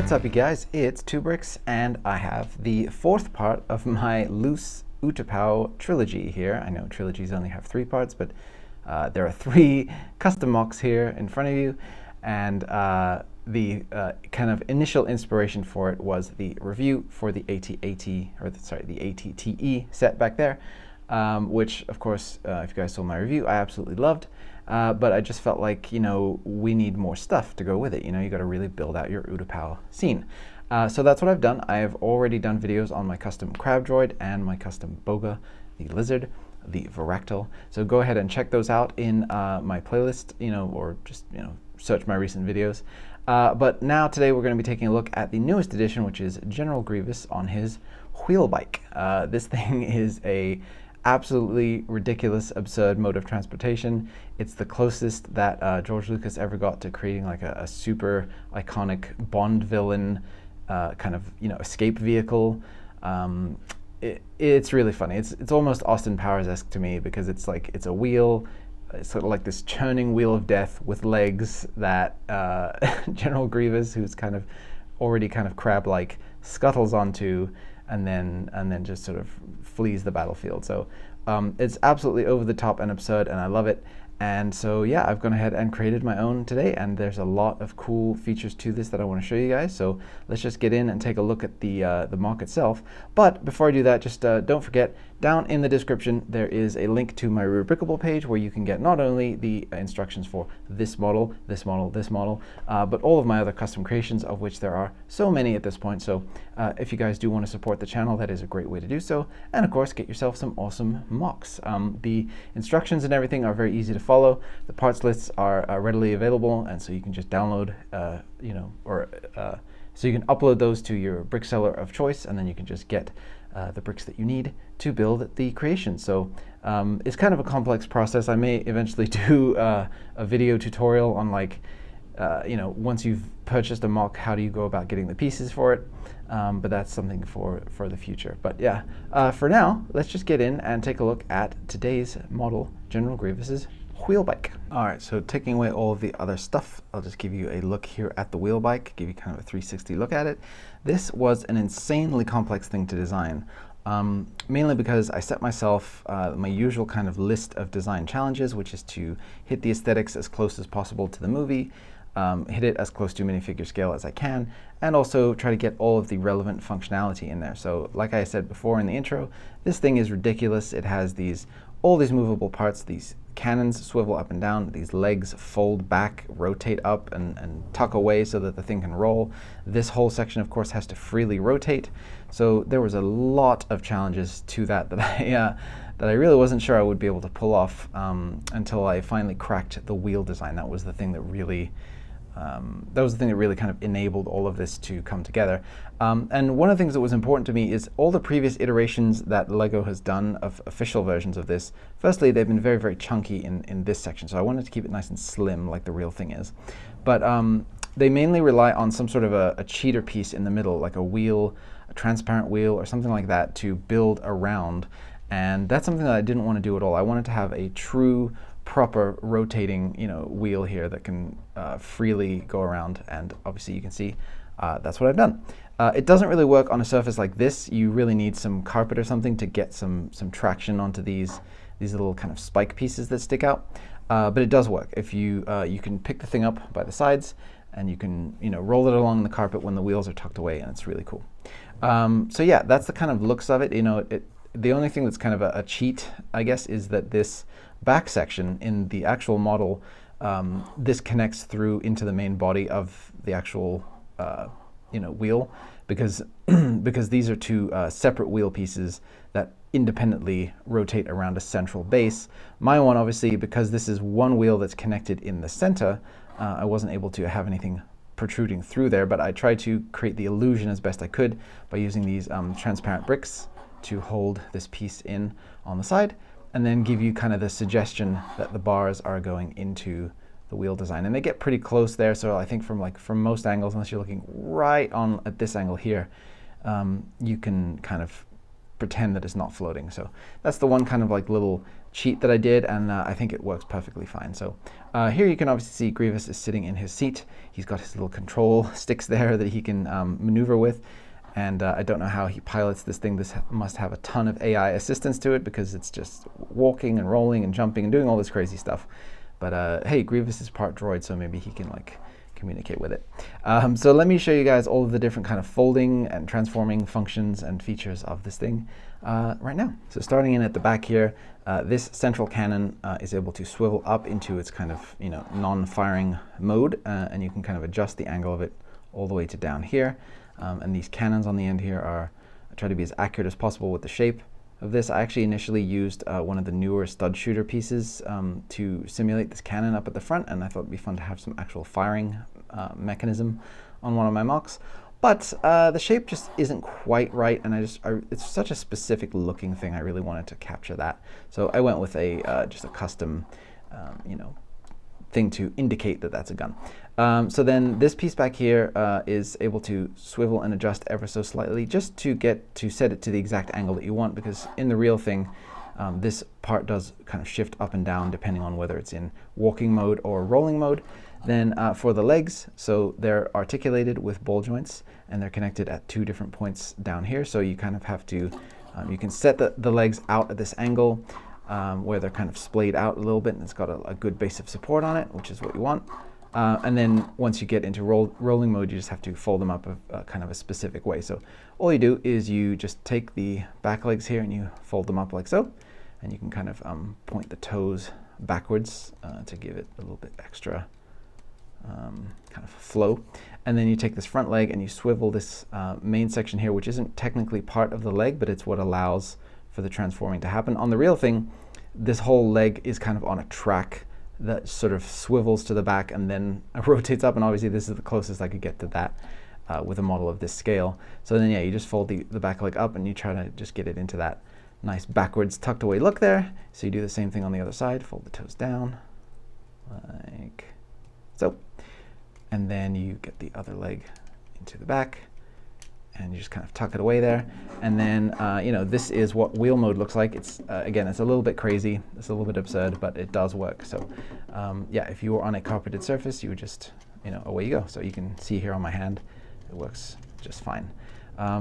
What's up, you guys? It's 2bricks, and I have the fourth part of my loose Utapau trilogy here. I know trilogies only have 3 parts, but there are 3 custom mocks here in front of you, and the kind of initial inspiration for it was the review for the AT-AT, or the AT-TE set back there, which, of course, if you guys saw my review, I absolutely loved. But I just felt like, you know, we need more stuff to go with it. You know, you got to really build out your Utapau scene. So that's what I've done. I have already done videos on my custom crab droid and my custom boga, the lizard, the varactyl. So go ahead and check those out in my playlist, you know, or just, you know, search my recent videos. But now today we're going to be taking a look at the newest edition, which is General Grievous on his wheel bike. This thing is a absolutely ridiculous, absurd mode of transportation. It's the closest that George Lucas ever got to creating like a super iconic Bond villain kind of, you know, escape vehicle. It's really funny. It's almost Austin Powers-esque to me, because it's like, it's a wheel. It's sort of like this churning wheel of death with legs that General Grievous, who's kind of already kind of crab-like, scuttles onto, and then just sort of flees the battlefield. So it's absolutely over the top and absurd, and I love it. And so yeah, I've gone ahead and created my own today, and there's a lot of cool features to this that I want to show you guys. So let's just get in and take a look at the mock itself. But before I do that, just don't forget, down in the description there is a link to my Rubricable page, where you can get not only the instructions for this model, this model, this model, but all of my other custom creations, of which there are so many at this point. So if you guys do want to support the channel, that is a great way to do so. And of course, get yourself some awesome mocks. The instructions and everything are very easy to follow. The parts lists are readily available, and so you can just download, you know, or so you can upload those to your brick seller of choice, and then you can just get the bricks that you need to build the creation. So it's kind of a complex process. I may eventually do a video tutorial on, like, you know, once you've purchased a mock, how do you go about getting the pieces for it? But that's something for the future. But yeah, for now, let's just get in and take a look at today's model, General Grievous's wheel bike. All right, so taking away all of the other stuff, I'll just give you a look here at the wheel bike, give you kind of a 360 look at it. This was an insanely complex thing to design, mainly because I set myself my usual kind of list of design challenges, which is to hit the aesthetics as close as possible to the movie, hit it as close to minifigure scale as I can, and also try to get all of the relevant functionality in there. So like I said before in the intro, this thing is ridiculous. It has all these movable parts. These cannons swivel up and down, these legs fold back, rotate up, and tuck away so that the thing can roll. This whole section, of course, has to freely rotate. So there was a lot of challenges to that I really wasn't sure I would be able to pull off until I finally cracked the wheel design. That was the thing that really kind of enabled all of this to come together. And one of the things that was important to me is all the previous iterations that LEGO has done of official versions of this. Firstly, they've been very, very chunky in this section, so I wanted to keep it nice and slim like the real thing is. But they mainly rely on some sort of a cheater piece in the middle, like a wheel, a transparent wheel, or something like that to build around. And that's something that I didn't want to do at all. I wanted to have a true, proper rotating, you know, wheel here that can freely go around, and obviously you can see that's what I've done. It doesn't really work on a surface like this. You really need some carpet or something to get some traction onto these little kind of spike pieces that stick out. But it does work. If you can pick the thing up by the sides, and you can, you know, roll it along the carpet when the wheels are tucked away, and it's really cool. So yeah, that's the kind of looks of it. You know, the only thing that's kind of a cheat, I guess, is that this back section in the actual model, this connects through into the main body of the actual you know, wheel, because these are 2 separate wheel pieces that independently rotate around a central base. My one, obviously, because this is one wheel that's connected in the center, I wasn't able to have anything protruding through there, but I tried to create the illusion as best I could by using these transparent bricks to hold this piece in on the side, and then give you kind of the suggestion that the bars are going into the wheel design. And they get pretty close there, so I think from most angles, unless you're looking right on at this angle here, you can kind of pretend that it's not floating. So that's the one kind of like little cheat that I did, and I think it works perfectly fine. So here you can obviously see Grievous is sitting in his seat. He's got his little control sticks there that he can maneuver with. And I don't know how he pilots this thing. This must have a ton of AI assistance to it, because it's just walking and rolling and jumping and doing all this crazy stuff. But hey, Grievous is part droid, so maybe he can like communicate with it. So let me show you guys all of the different kind of folding and transforming functions and features of this thing right now. So starting in at the back here, this central cannon is able to swivel up into its kind of, you know, non-firing mode, and you can kind of adjust the angle of it all the way to down here. And these cannons on the end here I try to be as accurate as possible with the shape of this. I actually initially used one of the newer stud shooter pieces to simulate this cannon up at the front, and I thought it'd be fun to have some actual firing mechanism on one of my mocks. But the shape just isn't quite right, and it's such a specific looking thing. I really wanted to capture that, so I went with just a custom, you know, thing to indicate that that's a gun. So then this piece back here is able to swivel and adjust ever so slightly, just to set it to the exact angle that you want, because in the real thing, this part does kind of shift up and down depending on whether it's in walking mode or rolling mode. Then for the legs, so they're articulated with ball joints, and they're connected at 2 different points down here. So you kind of have to, you can set the legs out at this angle where they're kind of splayed out a little bit, and it's got a good base of support on it, which is what you want. And then once you get into rolling mode, you just have to fold them up kind of a specific way. So all you do is you just take the back legs here and you fold them up like so, and you can kind of point the toes backwards to give it a little bit extra kind of flow. And then you take this front leg and you swivel this main section here, which isn't technically part of the leg, but it's what allows for the transforming to happen. On the real thing, this whole leg is kind of on a track that sort of swivels to the back and then rotates up, and obviously this is the closest I could get to that with a model of this scale. So then yeah, you just fold the back leg up and you try to just get it into that nice backwards tucked away look there. So you do the same thing on the other side, fold the toes down like so, and then you get the other leg into the back and you just kind of tuck it away there. And then, you know, this is what wheel mode looks like. It's, again, it's a little bit crazy. It's a little bit absurd, but it does work. So, yeah, if you were on a carpeted surface, you would just, you know, away you go. So you can see here on my hand, it works just fine.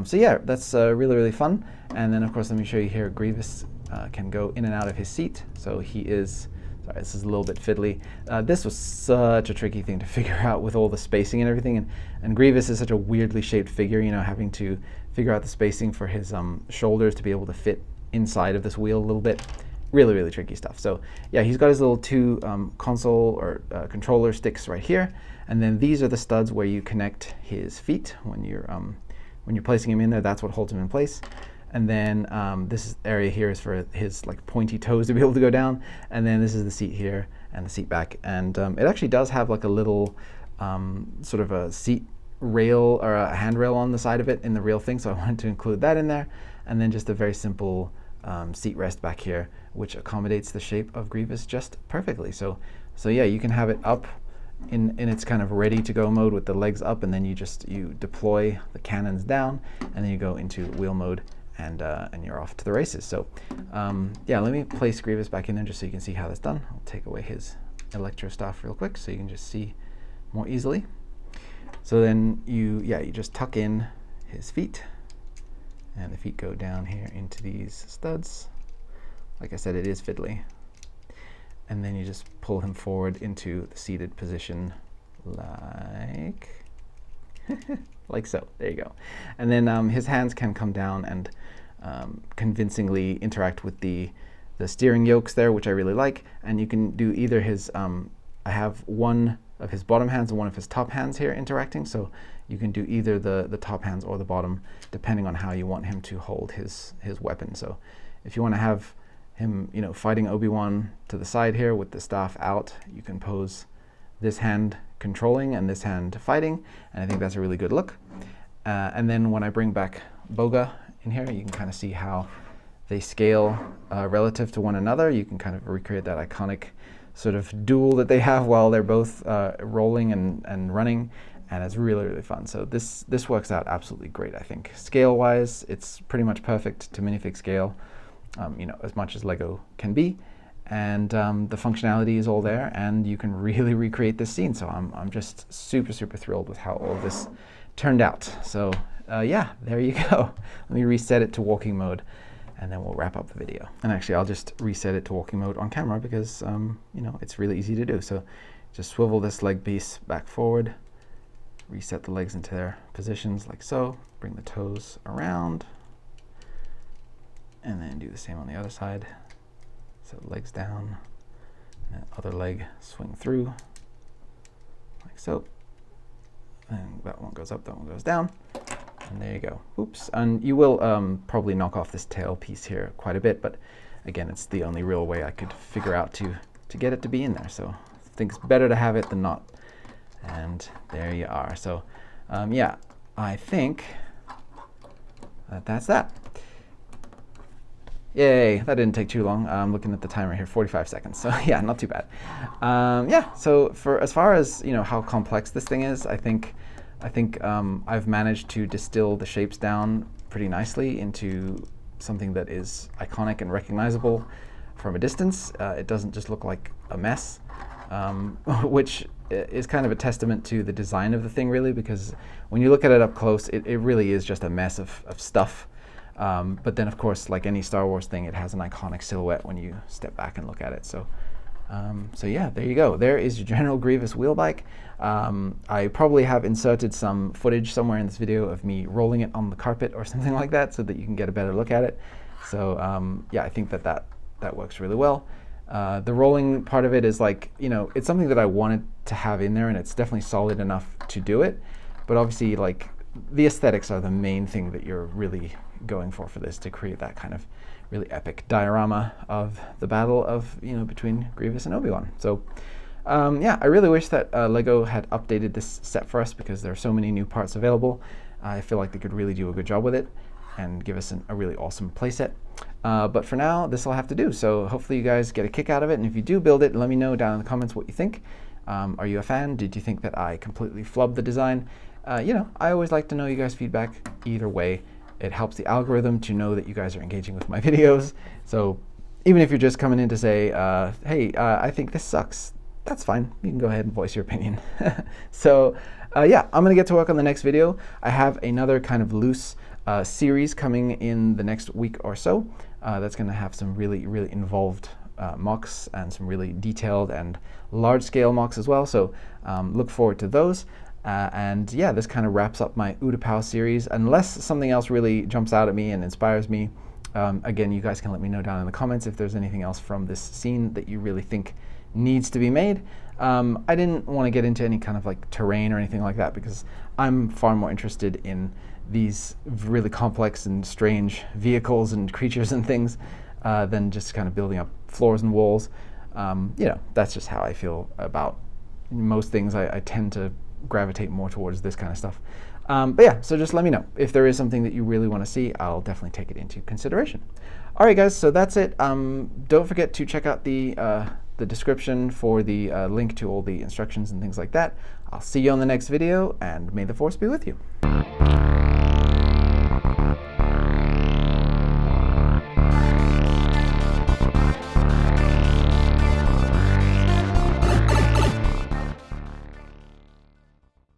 So yeah, that's really, really fun. And then, of course, let me show you here, Grievous can go in and out of his seat. So he is, sorry, this is a little bit fiddly. This was such a tricky thing to figure out with all the spacing and everything. And Grievous is such a weirdly shaped figure, you know, having to figure out the spacing for his shoulders to be able to fit inside of this wheel a little bit. Really, really tricky stuff. So yeah, he's got his little 2 console or controller sticks right here. And then these are the studs where you connect his feet when you're placing him in there. That's what holds him in place. And then this area here is for his like pointy toes to be able to go down. And then this is the seat here and the seat back. And it actually does have like a little sort of a seat rail or a handrail on the side of it in the real thing. So I wanted to include that in there. And then just a very simple seat rest back here, which accommodates the shape of Grievous just perfectly. So yeah, you can have it up in its kind of ready to go mode with the legs up, and then you deploy the cannons down, and then you go into wheel mode, and you're off to the races. So yeah, let me place Grievous back in there just so you can see how that's done. I'll take away his electro stuff real quick so you can just see more easily. So then you just tuck in his feet, and the feet go down here into these studs. Like I said, it is fiddly. And then you just pull him forward into the seated position like like so. There you go. And then his hands can come down and convincingly interact with the steering yokes there, which I really like. And you can do either his, I have one of his bottom hands and one of his top hands here interacting. So you can do either the top hands or the bottom, depending on how you want him to hold his weapon. So if you want to have him, you know, fighting Obi-Wan to the side here with the staff out, you can pose this hand controlling and this hand fighting, and I think that's a really good look. And then when I bring back Boga in here, you can kind of see how they scale relative to one another. You can kind of recreate that iconic sort of duel that they have while they're both rolling and running. and it's really, really fun. So this works out absolutely great, I think. Scale-wise, it's pretty much perfect to minifig scale, you know, as much as Lego can be. And the functionality is all there, and you can really recreate this scene. So I'm just super, super thrilled with how all of this turned out. So yeah, there you go. Let me reset it to walking mode, and then we'll wrap up the video. And actually, I'll just reset it to walking mode on camera because, you know, it's really easy to do. So just swivel this leg piece back forward, reset the legs into their positions like so, bring the toes around, and then do the same on the other side. So legs down, and other leg swing through, like so. And that one goes up, that one goes down, and there you go. Oops, and you will probably knock off this tail piece here quite a bit, but again, it's the only real way I could figure out to get it to be in there. So I think it's better to have it than not. And there you are. So yeah, I think that's that. Yay, that didn't take too long. I'm looking at the timer here, 45 seconds. So yeah, not too bad. Yeah, so for as far as, you know, how complex this thing is, I think I've managed to distill the shapes down pretty nicely into something that is iconic and recognizable from a distance. It doesn't just look like a mess, which is kind of a testament to the design of the thing, really, because when you look at it up close, it really is just a mess of stuff. But then, of course, like any Star Wars thing, it has an iconic silhouette when you step back and look at it. So, so yeah, there you go. There is your General Grievous wheel bike. I probably have inserted some footage somewhere in this video of me rolling it on the carpet or something like that, so that you can get a better look at it. So yeah, I think that works really well. The rolling part of it is like, you know, it's something that I wanted to have in there, and it's definitely solid enough to do it. But obviously, like, the aesthetics are the main thing that you're really going for this, to create that kind of really epic diorama of the battle of, you know, between Grievous and Obi-Wan. So yeah, I really wish that Lego had updated this set for us, because there are so many new parts available. I feel like they could really do a good job with it and give us a really awesome playset. But for now, this will have to do. So hopefully you guys get a kick out of it, and if you do build it, let me know down in the comments what you think. Are you a fan? Did you think that I completely flubbed the design? You know, I always like to know you guys' feedback either way. It helps the algorithm to know that you guys are engaging with my videos. So even if you're just coming in to say, hey, I think this sucks, that's fine. You can go ahead and voice your opinion. So yeah, I'm gonna get to work on the next video. I have another kind of loose series coming in the next week or so. That's gonna have some really, really involved mocks and some really detailed and large scale mocks as well. So look forward to those. And yeah, this kind of wraps up my Utapau series, unless something else really jumps out at me and inspires me. Again, you guys can let me know down in the comments if there's anything else from this scene that you really think needs to be made. I didn't want to get into any kind of like terrain or anything like that, because I'm far more interested in these really complex and strange vehicles and creatures and things than just kind of building up floors and walls. You know, that's just how I feel about most things. I tend to gravitate more towards this kind of stuff. But yeah, so just let me know if there is something that you really want to see. I'll definitely take it into consideration. All right, guys, so that's it. Don't forget to check out the description for the link to all the instructions and things like that. I'll see you on the next video, and may the Force be with you.